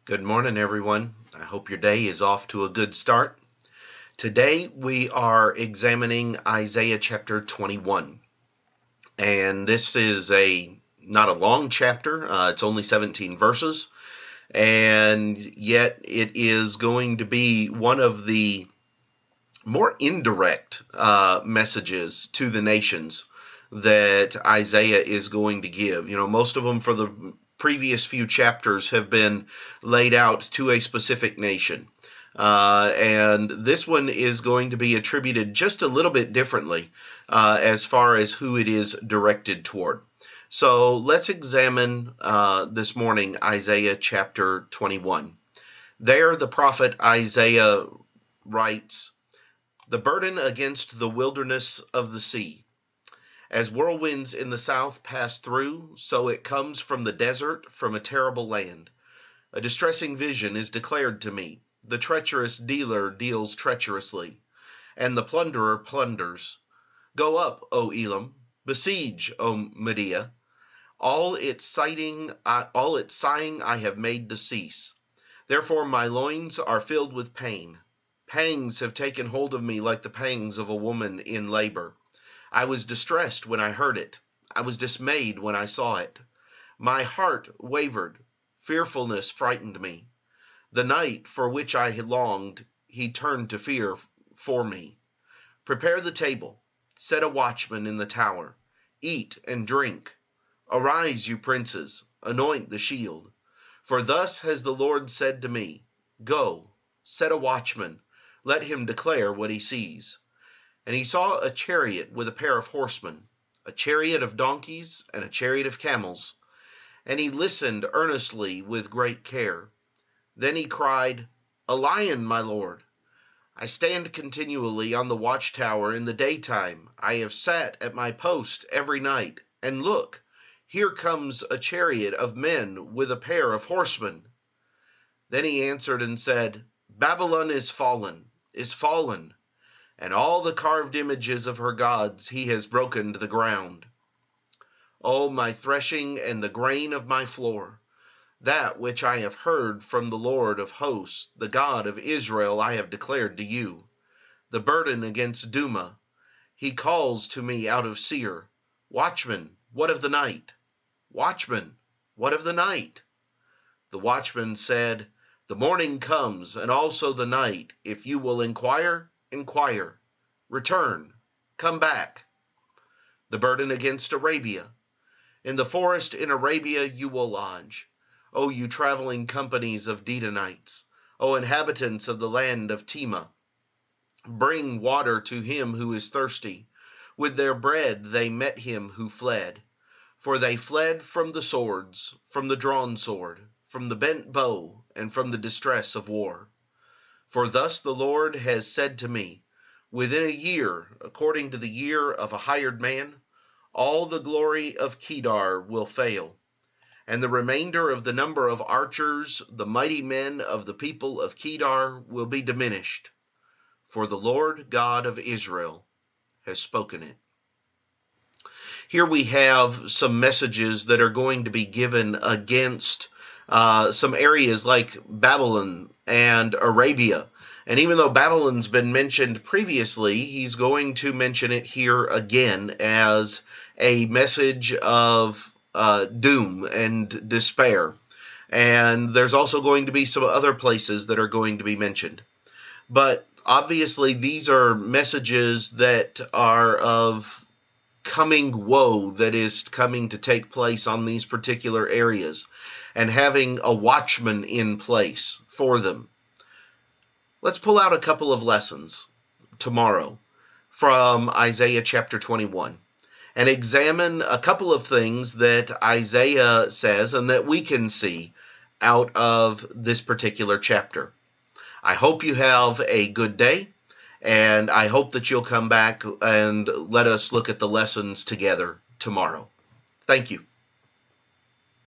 Good morning, everyone. I hope your day is off to a good start. Today we are examining Isaiah chapter 21. And this is not a long chapter. It's only 17 verses. And yet it is going to be one of the more indirect messages to the nations that Isaiah is going to give. Most of them for the previous few chapters have been laid out to a specific nation. And this one is going to be attributed just a little bit differently as far as who it is directed toward. So let's examine this morning Isaiah chapter 21. There, the prophet Isaiah writes, "The burden against the wilderness of the sea. As whirlwinds in the south pass through, so it comes from the desert, from a terrible land. A distressing vision is declared to me. The treacherous dealer deals treacherously, and the plunderer plunders. Go up, O Elam, besiege, O Medea. All its sighing I have made to cease. Therefore my loins are filled with pain. Pangs have taken hold of me like the pangs of a woman in labor. I was distressed when I heard it. I was dismayed when I saw it. My heart wavered. Fearfulness frightened me. The night for which I had longed, he turned to fear for me. Prepare the table. Set a watchman in the tower. Eat and drink. Arise, you princes. Anoint the shield. For thus has the Lord said to me, Go, set a watchman. Let him declare what he sees. And he saw a chariot with a pair of horsemen, a chariot of donkeys and a chariot of camels. And he listened earnestly with great care. Then he cried, A lion, my lord! I stand continually on the watchtower in the daytime. I have sat at my post every night. And look, here comes a chariot of men with a pair of horsemen. Then he answered and said, Babylon is fallen, and all the carved images of her gods he has broken to the ground. O my threshing and the grain of my floor, that which I have heard from the Lord of hosts, the God of Israel, I have declared to you. The burden against Duma, he calls to me out of Seir, Watchman, what of the night? Watchman, what of the night? The watchman said, The morning comes, and also the night. If you will inquire, inquire. Return, come back. The burden against Arabia. In the forest in Arabia you will lodge. O you traveling companies of Dedanites, O inhabitants of the land of Tema, bring water to him who is thirsty. With their bread they met him who fled. For they fled from the swords, from the drawn sword, from the bent bow, and from the distress of war. For thus the Lord has said to me, Within a year, according to the year of a hired man, all the glory of Kedar will fail, and the remainder of the number of archers, the mighty men of the people of Kedar, will be diminished. For the Lord God of Israel has spoken it. Here we have some messages that are going to be given against some areas like Babylon and Arabia. And even though Babylon's been mentioned previously, he's going to mention it here again as a message of doom and despair. And there's also going to be some other places that are going to be mentioned. But obviously these are messages that are of coming woe that is coming to take place on these particular areas, and having a watchman in place for them. Let's pull out a couple of lessons tomorrow from Isaiah chapter 21 and examine a couple of things that Isaiah says and that we can see out of this particular chapter. I hope you have a good day, and I hope that you'll come back and let us look at the lessons together tomorrow. Thank you.